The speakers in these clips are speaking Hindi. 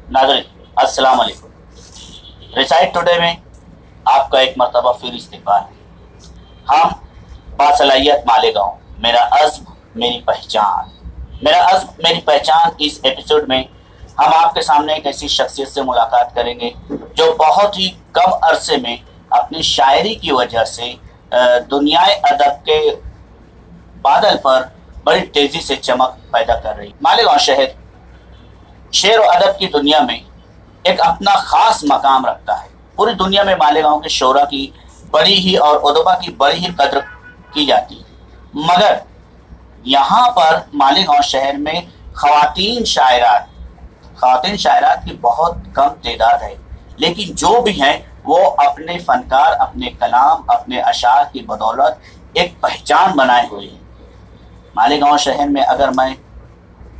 नाज़रीन अस्सलाम वालेकुम। रिसाइट टुडे में आपका एक मरतबा फिर इस्तेक़बाल है। हम बासलाहियत मालेगांव, मेरा अज़्म मेरी पहचान, मेरा अज़्म मेरी पहचान। इस एपिसोड में हम आपके सामने एक ऐसी शख्सियत से मुलाकात करेंगे जो बहुत ही कम अरसे में अपनी शायरी की वजह से दुनियाए अदब के बादल पर बड़ी तेज़ी से चमक पैदा कर रही। मालेगांव शहर शेर और अदब की दुनिया में एक अपना ख़ास मकाम रखता है। पूरी दुनिया में मालेगांव के शोरा की बड़ी ही और उदबा की बड़ी ही कद्र की जाती है, मगर यहाँ पर मालेगांव शहर में ख़वातीन शायरात की बहुत कम तादाद है, लेकिन जो भी हैं वो अपने फ़नकार, अपने कलाम, अपने अशार की बदौलत एक पहचान बनाए हुए हैं। मालेगांव शहर में अगर मैं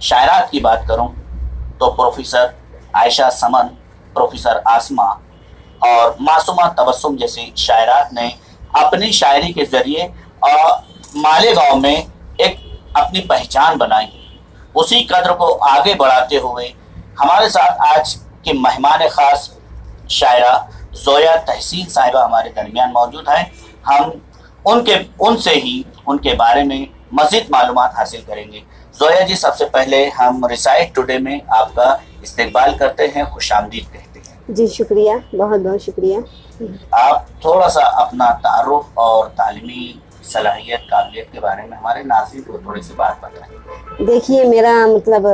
शायरात की बात करूं तो प्रोफेसर आयशा समन, प्रोफेसर आसमा और मासूमा तबस्सुम जैसी शायरात ने अपनी शायरी के ज़रिए मालेगांव में एक अपनी पहचान बनाई। उसी कद्र को आगे बढ़ाते हुए हमारे साथ आज के मेहमान ख़ास शायरा ज़ोया तहसीन साहिबा हमारे दरमियान मौजूद हैं। हम उनसे ही उनके बारे में मज़ीद मालूमात हासिल करेंगे। ज़ोया जी, सबसे पहले हम रिसाइट टुडे में आपका इस्तकबाल करते हैं, खुशामदीद कहते हैं। जी शुक्रिया, बहुत बहुत शुक्रिया। आप थोड़ा सा अपना तारुफ और तालीमी सलाहियत, काबिलियत के बारे में हमारे नाज़रीन को थोड़ी सी बात बताएं। देखिए, मेरा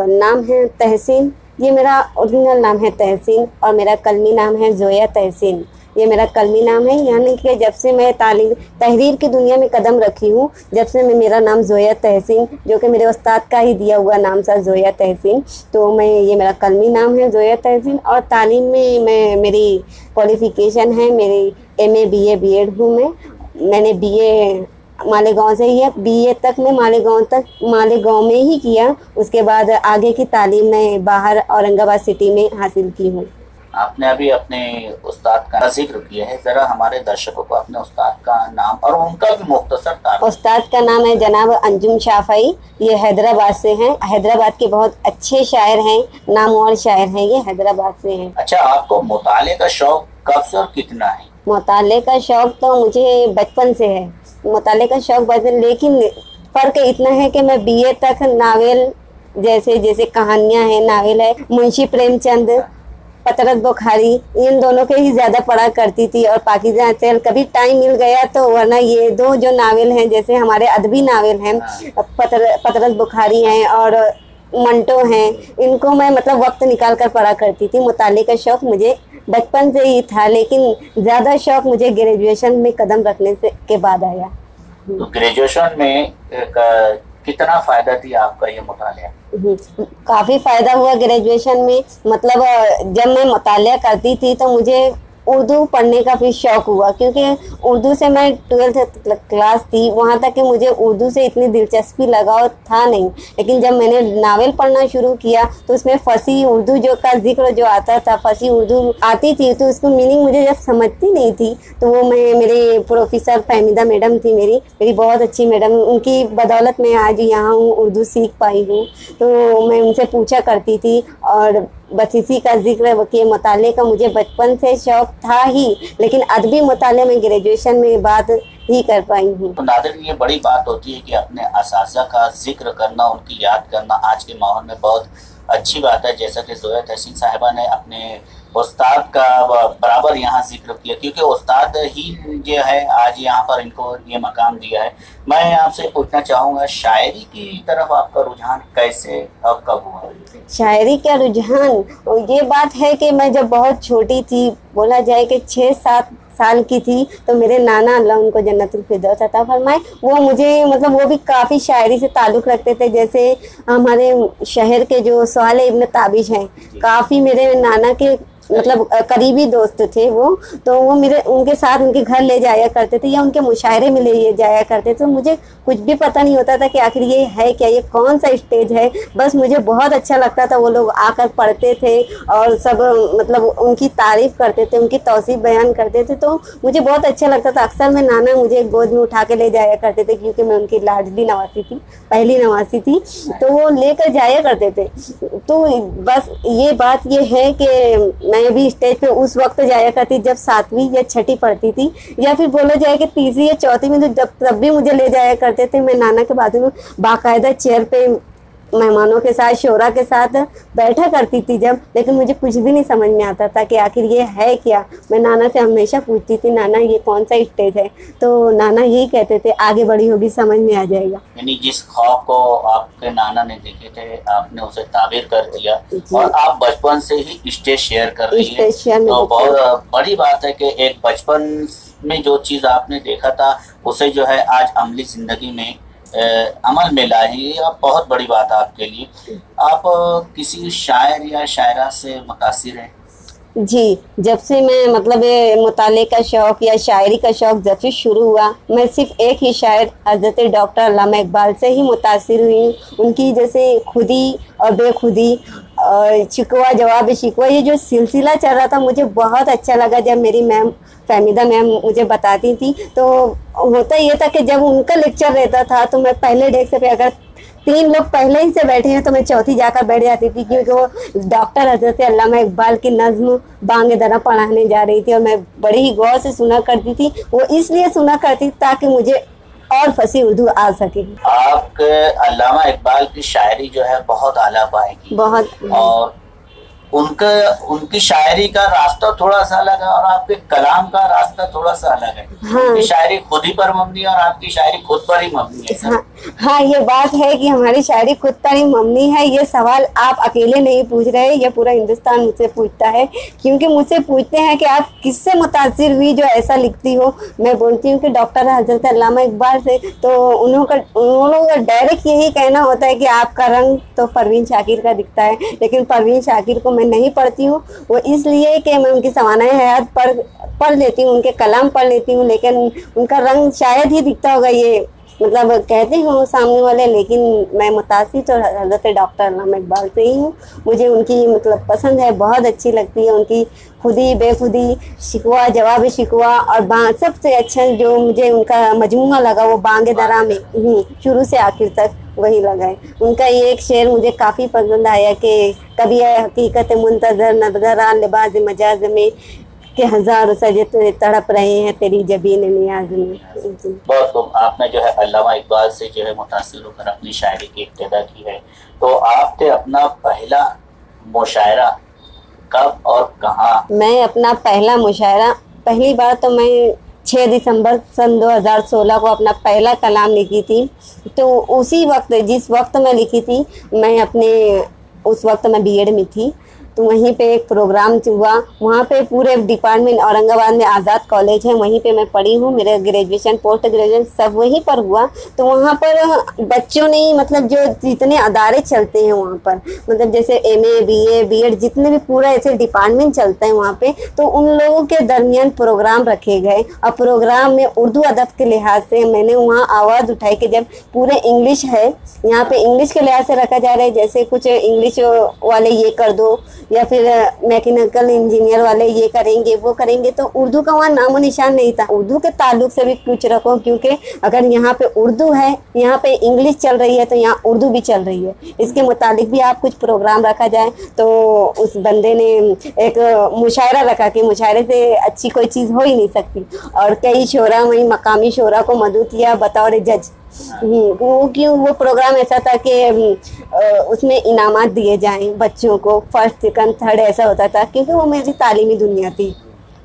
नाम है तहसीन। ये मेरा ओरिजिनल नाम है तहसीन और मेरा कलमी नाम है ज़ोया तहसीन। ये मेरा कलमी नाम है, यानी कि जब से मैं तहरीर की दुनिया में कदम रखी हूँ, जब से मेरा नाम ज़ोया तहसीन, जो कि मेरे उस्ताद का ही दिया हुआ नाम था ज़ोया तहसीन, तो ये मेरा कलमी नाम है ज़ोया तहसीन। और तालीम में मेरी क्वालिफ़िकेशन है, मेरी MA BA BEd हूँ। मैंने BA मालेगांव से ही है, BA तक मैं मालेगांव में ही किया। उसके बाद आगे की तालीम मैं बाहर औरंगाबाद सिटी में हासिल की हूँ। आपने अभी अपने उस्ताद का जिक्र किया है, ज़रा हमारे दर्शकों को अपने उस्ताद का नाम और उनका भी मुख्तसर तारुफ। उस्ताद का नाम है जनाब अंजुम शाफई। ये हैदराबाद से हैं। हैदराबाद के बहुत अच्छे शायर हैं, नामवर शायर हैं, ये हैदराबाद से हैं। अच्छा, आपको मुताले का शौक कब से और कितना है? मुताले का शौक तो मुझे बचपन से है, मुताले का शौक बचपन, लेकिन फ़र्क इतना है कि मैं BA तक नावल जैसे कहानियाँ हैं, नावल है, मुंशी प्रेमचंद, पतरस बुखारी, इन दोनों के ही ज़्यादा पढ़ा करती थी। और पाकीज़ा अचल कभी टाइम मिल गया तो, वरना ये दो जो नावल हैं, जैसे हमारे अदबी नावल हैं, पतरस बुखारी हैं और मंटो हैं, इनको मैं वक्त निकाल कर पढ़ा करती थी। मुताले का शौक़ मुझे बचपन से ही था, लेकिन ज़्यादा शौक़ मुझे ग्रेजुएशन में कदम रखने के बाद आया। तो ग्रेजुएशन में कितना फ़ायदा दिया आपका ये मुतालिया? काफ़ी फ़ायदा हुआ ग्रेजुएशन में। जब मैं मुतालिया करती थी तो मुझे उर्दू पढ़ने का भी शौक़ हुआ, क्योंकि उर्दू से मैं 12th क्लास थी, वहाँ तक कि मुझे उर्दू से इतनी दिलचस्पी लगाव था नहीं। लेकिन जब मैंने नावल पढ़ना शुरू किया तो उसमें फसी उर्दू का जिक्र जो आता था, फसी उर्दू आती थी, तो उसको मीनिंग मुझे जब समझती नहीं थी, तो वो मेरे प्रोफेसर फहमीदा मैडम थी, मेरी बहुत अच्छी मैडम, उनकी बदौलत मैं आज यहाँ हूँ, उर्दू सीख पाई हूँ। तो मैं उनसे पूछा करती थी और बस इसी का जिक्र कि मुताले का मुझे बचपन से शौक़ था ही, लेकिन अदबी मुताले में ग्रेजुएशन में बात ही कर पाई हूँ। तो नाज़रीन, ये बड़ी बात होती है कि अपने असातिज़ा का जिक्र करना, उनकी याद करना आज के माहौल में बहुत अच्छी बात है। जैसा कि ज़ोया तहसीन साहिबा ने अपने उस्ताद का बराबर यहाँ जिक्र किया, क्योंकि उस्ताद ही जो है आज यहाँ पर इनको ये मकाम दिया है। मैं आपसे पूछना चाहूँगा, शायरी की तरफ आपका रुझान कैसे और कब हुआ? शायरी का रुझान, ये बात है कि मैं जब बहुत छोटी थी, बोला जाए कि 6-7 साल की थी, तो मेरे नाना, अल्लाह उनको जन्नतुल फिरदौस अता फरमाए, वो मुझे वो भी काफ़ी शायरी से ताल्लुक़ रखते थे। जैसे हमारे शहर के जो सवाल इब्न ताबिश हैं, काफ़ी मेरे नाना के करीबी दोस्त थे वो, तो वो उनके साथ उनके घर ले जाया करते थे या उनके मुशायरे में ले जाया करते थे। तो मुझे कुछ भी पता नहीं होता था कि आखिर ये है क्या, ये कौन सा स्टेज है, बस मुझे बहुत अच्छा लगता था। वो लोग आकर पढ़ते थे और सब उनकी तारीफ़ करते थे, उनकी तौसीफ़ बयान करते थे, तो मुझे बहुत अच्छा लगता था। अक्सर मैं नाना मुझे गोद में उठा के ले जाया करते थे, क्योंकि मैं उनकी लाडली नवासी थी, पहली नवासी थी, तो वो लेकर जाया करते थे। तो बस ये बात ये है कि मैं भी स्टेज पे उस वक्त जाया करती जब 7वीं या 6ठी पढ़ती थी, या फिर बोला जाए कि 3री या 4थी में, तो जब तब भी मुझे ले जाया करते थे। मैं नाना के बाजू में बाकायदा चेयर पे मेहमानों के साथ, शोरा के साथ बैठा करती थी जब, लेकिन मुझे कुछ भी नहीं समझ में आता था कि आखिर ये है क्या। मैं नाना से हमेशा पूछती थी, नाना ये कौन सा स्टेज है, तो नाना यही कहते थे आगे बड़ी होगी समझ में आ जाएगा। यानी जिस ख्वाब को आपके नाना ने देखे थे, आपने उसे ताबीर कर दिया और आप बचपन से ही स्टेज शेयर कर रही है, तो बहुत बड़ी बात है कि एक बचपन में जो चीज़ आपने देखा था उसे जो है आज अमली जिंदगी में अमल में लाई, ये बहुत बड़ी बात है आपके लिए। आप किसी शायर या शायरा से मुतासिर हैं? जी, जब से मैं मतलब मुताले का शौक़ या शायरी का शौक़ जब से शुरू हुआ, मैं सिर्फ़ एक ही शायर हज़रत डॉक्टर अल्लामा इकबाल से ही मुतासिर हुई हूँ। उनकी जैसे खुदी और बेखुदी और शिकवा जवाब शिकवा, ये जो सिलसिला चल रहा था मुझे बहुत अच्छा लगा। जब मेरी मैम फ़हमीदा मैम मुझे बताती थी, तो होता ये था कि जब उनका लेक्चर रहता था तो मैं पहले डेस्क पे, अगर 3 लोग पहले ही से बैठे हैं तो मैं चौथी जाकर बैठ जाती थी, क्योंकि वो डॉक्टर हज़रत अल्लामा इकबाल की नज़्म बांगे दरा पढ़ाने जा रही थी और मैं बड़ी ही गौर से सुना करती थी। वो इसलिए सुना करती ताकि मुझे और फसी उर्दू आ सके। आपके अल्लामा इकबाल की शायरी जो है बहुत आला पाएगी, बहुत, और उनकी शायरी का रास्ता थोड़ा सा अलग है और आपके कलाम का रास्ता थोड़ा सा अलग है। हाँ, उनकी शायरी खुद ही पर मबनी है और आपकी शायरी खुद पर ही मबनी है। हाँ, ये बात है कि हमारी शायरी खुद पर ही मबनी है। ये सवाल आप अकेले नहीं पूछ रहे, ये पूरा हिंदुस्तान मुझसे पूछता है, क्योंकि मुझसे पूछते हैं कि आप किससे मुतासिर हुई जो ऐसा लिखती हो। मैं बोलती हूँ कि डॉक्टर हज़रत अल्लामा इकबाल से। तो उन लोगों का डायरेक्ट यही कहना होता है कि आपका रंग तो परवीन शाकिर का दिखता है, लेकिन परवीन शाकिर को मैं नहीं पढ़ती हूँ। वो इसलिए कि मैं उनकी सवानाए हयात पढ़ लेती हूँ, उनके कलाम पढ़ लेती हूँ, लेकिन उनका रंग शायद ही दिखता होगा, ये मतलब कहते हैं सामने वाले, लेकिन मैं मुतासिर तो हज़रत डॉक्टर अल्लामा इकबाल से ही हूँ। मुझे उनकी मतलब पसंद है, बहुत अच्छी लगती है उनकी खुदी बेखुदी, शिकवा जवाब शिकवा, और सबसे अच्छा जो मुझे उनका मजमूआ लगा वो बांगे दरा में, शुरू से आखिर तक वही लगा है। उनका ये एक शेर मुझे काफ़ी पसंद आया कि कभी है हकीकत मुंतज़र नज़रा लिबाज मजाज में, कि हज़ारों सजे तड़प रहे हैं तेरी जबीन नियाज में। बहुत आपने जो है अल्लामा इकबाल से जो है मुतासिर होकर अपनी शायरी की इब्तिदा की है, तो आपने अपना पहला मुशायरा कब और कहाँ? मैं अपना पहला मुशायरा, पहली बार तो मैं 6 दिसंबर सन 2016 को अपना पहला कलाम लिखी थी। तो उसी वक्त, जिस वक्त मैं लिखी थी, उस वक्त मैं बीएड में थी, तो वहीं पे एक प्रोग्राम हुआ। वहाँ पे पूरे डिपार्टमेंट, औरंगाबाद में आज़ाद कॉलेज है, वहीं पे मैं पढ़ी हूँ, मेरा ग्रेजुएशन पोस्ट ग्रेजुएशन सब वहीं पर हुआ। तो वहाँ पर बच्चों ने मतलब जो जितने अदारे चलते हैं वहाँ पर, मतलब जैसे एमए बीए बीएड जितने भी पूरा ऐसे डिपार्टमेंट चलते हैं वहाँ पे, तो उन लोगों के दरमियान प्रोग्राम रखे गए। और प्रोग्राम में उर्दू अदब के लिहाज से मैंने वहाँ आवाज़ उठाई कि जब पूरे इंग्लिश है, यहाँ पे इंग्लिश के लिहाज से रखा जा रहा है, जैसे कुछ इंग्लिश वाले ये कर दो या फिर मैकेनिकल इंजीनियर वाले ये करेंगे वो करेंगे, तो उर्दू का वहाँ नामो निशान नहीं था। उर्दू के ताल्लुक से भी कुछ रखो, क्योंकि अगर यहाँ पे उर्दू है, यहाँ पे इंग्लिश चल रही है, तो यहाँ उर्दू भी चल रही है, इसके मुतालिक भी आप कुछ प्रोग्राम रखा जाए। तो उस बंदे ने एक मुशायरा रखा कि मुशायरे से अच्छी कोई चीज़ हो ही नहीं सकती, और कई शोरा वहीं मकामी शोरा को मदऊ किया बतौर जज। वो प्रोग्राम ऐसा था कि उसमें इनामात दिए जाएं बच्चों को, फर्स्ट सेकंड थर्ड ऐसा होता था, क्योंकि वो मेरी तालीमी दुनिया थी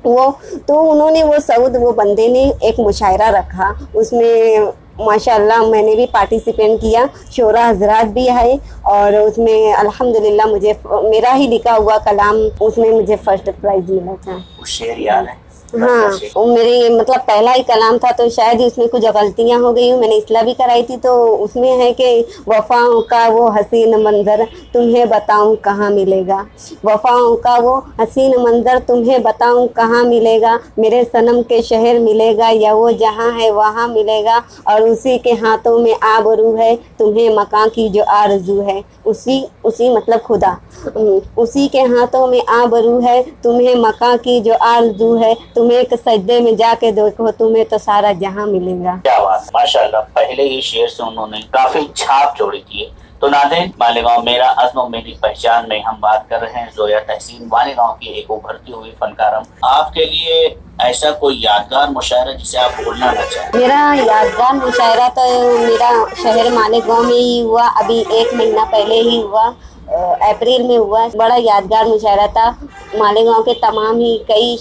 वो। तो उन्होंने वो बंदे ने एक मुशायरा रखा, उसमें माशाल्लाह मैंने भी पार्टिसिपेट किया, शोरा हजरात भी आए, और उसमें अल्हम्दुलिल्लाह मुझे मेरा ही लिखा हुआ कलाम, उसमें मुझे फर्स्ट प्राइज़ मिला था। शेर याद है? हाँ, वो मेरी मतलब पहला ही कलाम था, तो शायद उसमें कुछ गलतियाँ हो गई हूँ, मैंने इसलिए भी कराई थी। तो उसमें है कि वफ़ाओं का वो हसीन मंज़र तुम्हें बताऊँ कहाँ मिलेगा, वफ़ाओं का वो हसीन मंज़र तुम्हें बताऊँ कहाँ मिलेगा, मेरे सनम के शहर मिलेगा या वो जहाँ है वहाँ मिलेगा, और उसी के हाथों में आबरू है तुम्हें मकान की जो आरज़ू है, उसी मतलब खुदा, उसी के हाथों में आबरू है तुम्हें मकान की जो आरज़ू है, तुम्हें एक सजदे में जाके देखो, तुम्हें तो सारा जहां मिलेगा। क्या बात है, माशाल्लाह। पहले ही शेर से उन्होंने काफी छाप छोड़ी थी। तो नाज़रीन, मालेगांव मेरा अज़्म मेरी पहचान में हम बात कर रहे हैं जोया तहसीन, मालेगांव की एक उभरती हुई फनकारम। आपके लिए ऐसा कोई यादगार मुशायरा जिसे आप भूलना ना चाहें? मेरा यादगार मुशायरा तो मेरा शहर मालेगांव में ही हुआ, अभी 1 महीना पहले ही हुआ, अप्रैल में हुआ। बड़ा यादगार मुशायरा था। मालेगांव के तमाम ही कई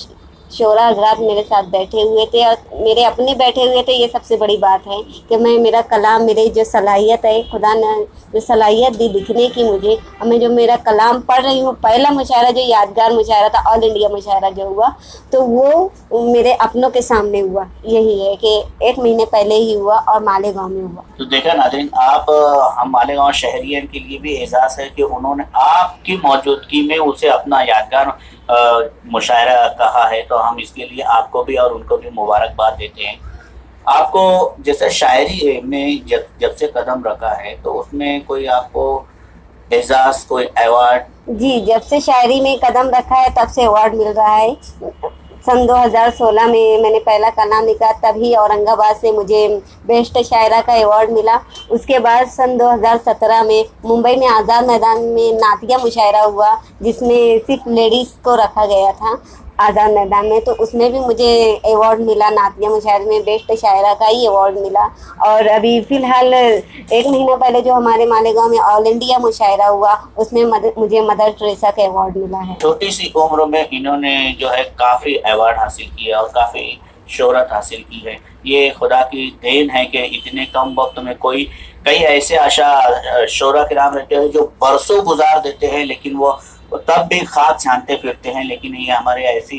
शोरा हजरात मेरे साथ बैठे हुए थे और मेरे अपने बैठे हुए थे। ये सबसे बड़ी बात है कि मैं मेरा कलाम, मेरी जो सलाहियत है, खुदा ने जो सलाहियत दी लिखने की मुझे, और मैं जो मेरा कलाम पढ़ रही हूँ। पहला मुशायरा जो यादगार मुशायरा था, ऑल इंडिया मुशायरा जो हुआ, तो वो मेरे अपनों के सामने हुआ। यही है कि 1 महीने पहले ही हुआ और मालेगांव में हुआ। तो देखा नाज़रीन, आप हम मालेगांव शहरियन के लिए भी एजाज़ है कि उन्होंने आपकी मौजूदगी में उसे अपना यादगार मुशायरा कहा है। तो हम इसके लिए आपको भी और उनको भी मुबारकबाद देते हैं। आपको जैसे शायरी में जब से कदम रखा है, तो उसमें कोई आपको एजाज, कोई अवार्ड? जी, जब से शायरी में कदम रखा है तब से अवार्ड मिल रहा है। सन 2016 में मैंने पहला कलाम लिखा, तभी औरंगाबाद से मुझे बेस्ट शायरा का अवार्ड मिला। उसके बाद सन 2017 में मुंबई में आज़ाद मैदान में नातिया मुशायरा हुआ, जिसमें सिर्फ लेडीज़ को रखा गया था आज़ाद मैदान में, तो उसमें भी मुझे अवार्ड मिला। नातिया मुशायरे में बेस्ट शायरा का ही अवार्ड मिला। और अभी फ़िलहाल 1 महीना पहले जो हमारे मालेगांव में ऑल इंडिया मुशायरा हुआ, उसमें मुझे मदर टेरेसा का अवार्ड मिला है। छोटी सी उम्र में इन्होंने जो है काफ़ी अवार्ड हासिल किया और काफ़ी शोहरत हासिल की है। ये खुदा की देन है कि इतने कम वक्त में कई ऐसे आशा शोरा किराम रहते हैं जो बरसों गुजार देते हैं, लेकिन वो तब भी खाक छानते फिरते हैं। लेकिन ये हमारे ऐसी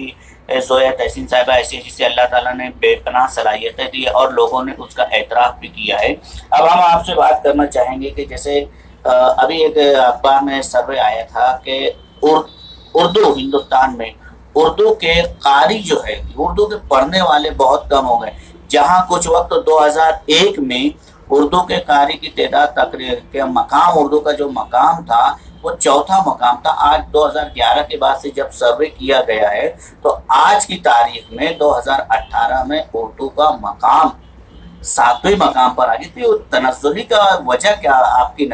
जोया तहसीन साहिबा ऐसी, जिसे अल्लाह ताला ने बेपनाह सलाहियतें दी और लोगों ने उसका एतराफ़ भी किया है। अब हम आपसे बात करना चाहेंगे कि जैसे अभी एक अखबार में सर्वे आया था कि उर्दू हिंदुस्तान में उर्दू के कारी जो है, उर्दू के पढ़ने वाले बहुत कम हो गए। जहाँ कुछ वक्त 2001 में उर्दू के कारी की तादाद तकरीर के मकाम, उर्दू का जो मकाम था वो 4था मकाम था। आज 2011 के बाद से जब सर्वे किया गया है, तो आज की तारीख में 2018 में उर्दू का मकाम 7वें मकाम पर आ गई थी। तनज़्ज़ुली का वजह क्या आपकी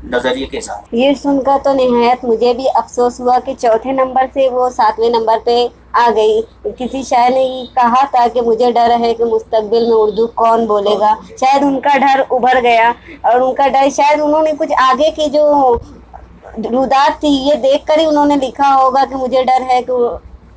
नजरिए के साथ? ये सुनकर तो निहायत मुझे भी अफसोस हुआ कि 4थे नंबर से वो 7वें नंबर पे आ गई। किसी शायर ने कहा था कि मुझे डर है कि मुस्तकबिल में उर्दू कौन बोलेगा। शायद उनका डर उभर गया और उनका डर, शायद उन्होंने कुछ आगे की जो रुदात थी ये देखकर ही उन्होंने लिखा होगा कि मुझे डर है कि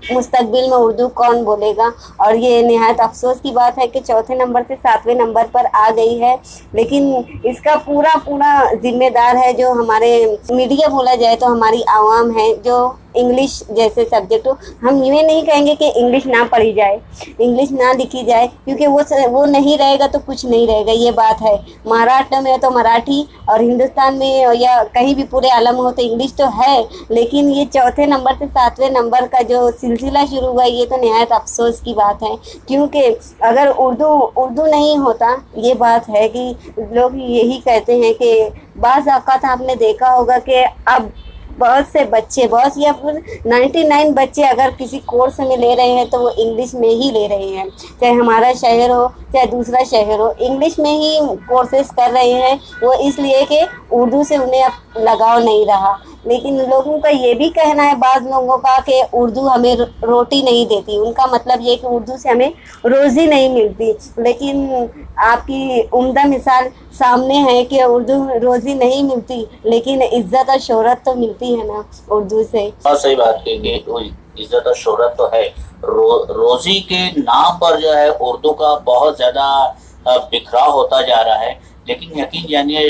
मुस्तकबिल में उर्दू कौन बोलेगा। और ये निहायत अफसोस की बात है कि 4थे नंबर से 7वें नंबर पर आ गई है। लेकिन इसका पूरा जिम्मेदार है जो हमारे मीडिया, बोला जाए तो हमारी आवाम है, जो इंग्लिश जैसे सब्जेक्ट हो। हम ये नहीं कहेंगे कि इंग्लिश ना पढ़ी जाए, इंग्लिश ना लिखी जाए, क्योंकि वो नहीं रहेगा तो कुछ नहीं रहेगा। ये बात है। महाराष्ट्र में तो मराठी और हिंदुस्तान में या कहीं भी पूरे आलम हो तो इंग्लिश तो है, लेकिन ये 4थे नंबर से 7वें नंबर का जो सिलसिला शुरू हुआ, ये तो निहायत अफसोस की बात है। क्योंकि अगर उर्दू नहीं होता, ये बात है कि लोग यही कहते हैं कि बाज़ औक़ात आपने देखा होगा कि अब बहुत से बच्चे, बहुत या फिर 99 बच्चे अगर किसी कोर्स में ले रहे हैं तो वो इंग्लिश में ही ले रहे हैं। चाहे हमारा शहर हो चाहे दूसरा शहर हो, इंग्लिश में ही कोर्सेज कर रहे हैं। वो इसलिए कि उर्दू से उन्हें अब लगाव नहीं रहा। लेकिन लोगों का ये भी कहना है, बाज़ लोगों का, कि उर्दू हमें रोटी नहीं देती। उनका मतलब ये कि उर्दू से हमें रोज़ी नहीं मिलती। लेकिन आपकी उम्दा मिसाल सामने है कि उर्दू रोज़ी नहीं मिलती, लेकिन इज़्ज़त और शोहरत तो मिलती है ना उर्दू से। बहुत सही बात है कि इज़्ज़त और शोहरत तो है। रोज़ी के नाम पर जो है उर्दू का बहुत ज़्यादा बिखराव होता जा रहा है। लेकिन यकीन जानिए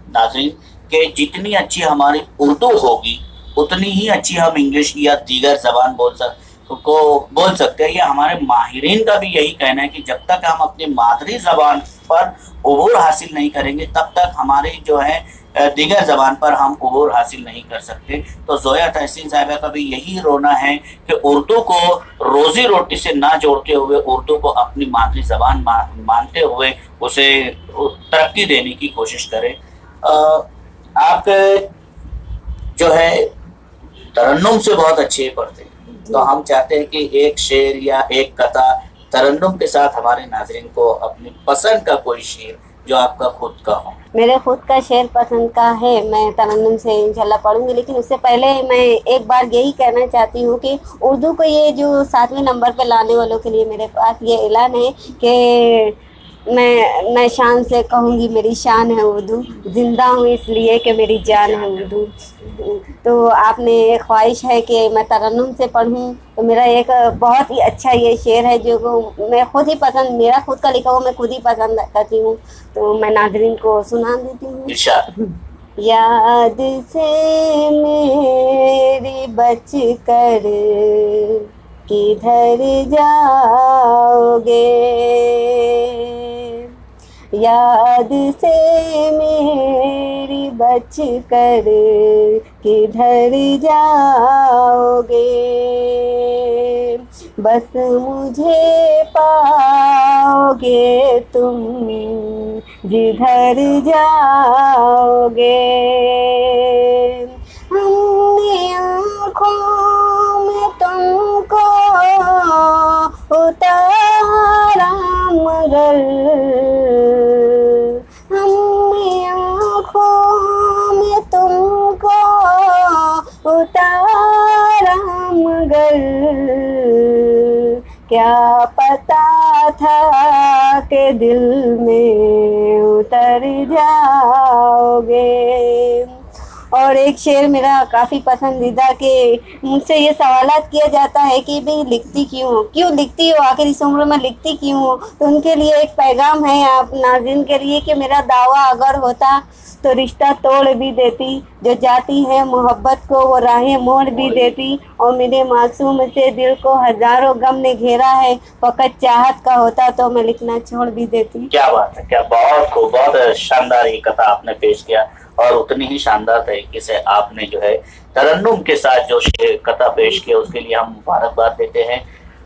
नाज़रीन कि जितनी अच्छी हमारी उर्दू होगी, उतनी ही अच्छी हम इंग्लिश या दीगर ज़बान बोल सकते हैं। या हमारे माहिरीन का भी यही कहना है कि जब तक हम अपनी मादरी ज़बान पर उबूर हासिल नहीं करेंगे, तब तक हमारी जो है दीगर ज़बान पर हम उबूर हासिल नहीं कर सकते। तो जोया तहसीन साहिबा का भी यही रोना है कि उर्दू को रोज़ी रोटी से ना जोड़ते हुए, उर्दू को अपनी मादरी ज़बान मानते हुए उसे तरक्की देने की कोशिश करें। आप जो है तरन्नुम से बहुत अच्छे पढ़ते हैं। तो हम चाहते हैं कि एक शेर या एक कथा तरन्नुम के साथ हमारे नाज़रीन को अपनी पसंद का कोई शेर जो आपका खुद का हो। मेरे खुद का शेर पसंद का है, मैं तरन्नुम से इंशाल्लाह पढ़ूंगी, लेकिन उससे पहले मैं एक बार यही कहना चाहती हूँ कि उर्दू को ये जो 7वें नंबर पे लाने वालों के लिए मेरे पास ये ऐलान है कि मैं शान से कहूँगी मेरी शान है उर्दू, जिंदा हूँ इसलिए कि मेरी जान है उर्दू। तो आपने एक ख्वाहिश है कि मैं तरन्नुम से पढ़ूँ, तो मेरा एक बहुत ही अच्छा ये शेर है जो मैं खुद ही पसंद, मेरा खुद का लिखा हुआ मैं खुद ही पसंद करती हूँ, तो मैं नाज़रीन को सुना देती हूँ। याद से मेरी बच कर किधर जाओगे, याद से मेरी बच कर किधर जाओगे, बस मुझे पाओगे तुम जिधर जाओगे। हमने आँखों में तुमको उतारा मगर, हमने आँखों में तुमको उतारा मगर, क्या पता था कि दिल में उतर जाओगे। और एक शेर मेरा काफ़ी पसंदीदा कि मुझसे ये सवालात किया जाता है कि भाई लिखती क्यों लिखती हो, आखिर इस उम्र में लिखती क्यों हो। तो उनके लिए एक पैगाम है आप नाज़रीन के लिए कि मेरा दावा अगर होता तो रिश्ता तोड़ भी देती, जो जाती है मोहब्बत को वो राहें मोड़ भी देती, और मेरे मासूम से दिल को हजारों गम ने घेरा है, फकत चाहत का होता तो मैं लिखना छोड़ भी देती। क्या बात है, क्या बहुत खूब, बहुत शानदार ये कथा आपने पेश किया, और उतनी ही शानदार तरीके से आपने जो है तरन्नुम के साथ जो कथा पेश किया उसके लिए हम मुबारकबाद देते हैं।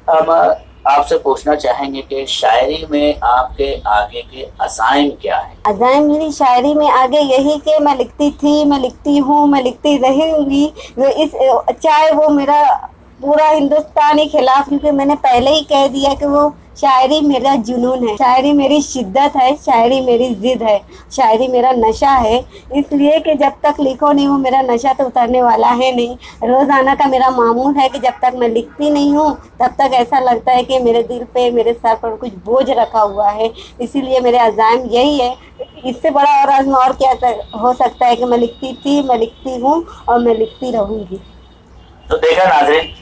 हम आपसे पूछना चाहेंगे कि शायरी में आपके आगे के अज़ाइम क्या है? अज़ाइम मेरी शायरी में आगे यही कि मैं लिखती थी, मैं लिखती हूँ, मैं लिखती रहूँगी, चाहे वो मेरा पूरा हिंदुस्तान ही खिलाफ, क्योंकि मैंने पहले ही कह दिया कि वो शायरी मेरा जुनून है, शायरी मेरी शिद्दत है, शायरी मेरी ज़िद है, शायरी मेरा नशा है, इसलिए कि जब तक लिखो नहीं वो मेरा नशा तो उतरने वाला है नहीं। रोज़ाना का मेरा मामूल है कि जब तक मैं लिखती नहीं हूँ तब तक ऐसा लगता है कि मेरे दिल पे, मेरे सर पर कुछ बोझ रखा हुआ है, इसीलिए मेरे अज़ाइम यही है। इससे बड़ा और आज़म और क्या हो सकता है कि मैं लिखती थी, मैं लिखती हूँ और मैं लिखती रहूँगी। तो देखा नाज़रीन,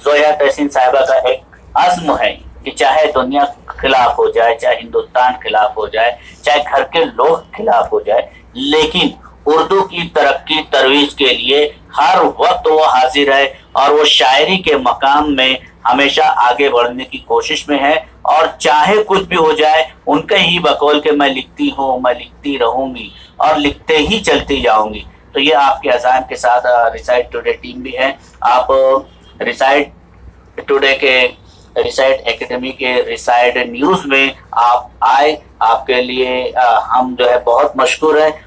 ज़ोया तहसीन साहिबा का एक अज़्म है कि चाहे दुनिया खिलाफ हो जाए, चाहे हिंदुस्तान खिलाफ हो जाए, चाहे घर के लोग खिलाफ हो जाए, लेकिन उर्दू की तरक्की तरवीज के लिए हर वक्त वो हाजिर है और वो शायरी के मकाम में हमेशा आगे बढ़ने की कोशिश में है। और चाहे कुछ भी हो जाए उनके ही बकौल के मैं लिखती हूँ, मैं लिखती रहूँगी और लिखते ही चलती जाऊँगी। तो ये आपके अज़ाइम के साथ रिसाइट टुडे टीम भी है। आप रिसाइट टुडे के, रिसाइट एकेडमी के रिसाइट न्यूज़ में आप आए, आपके लिए हम जो है बहुत मशकूर हैं।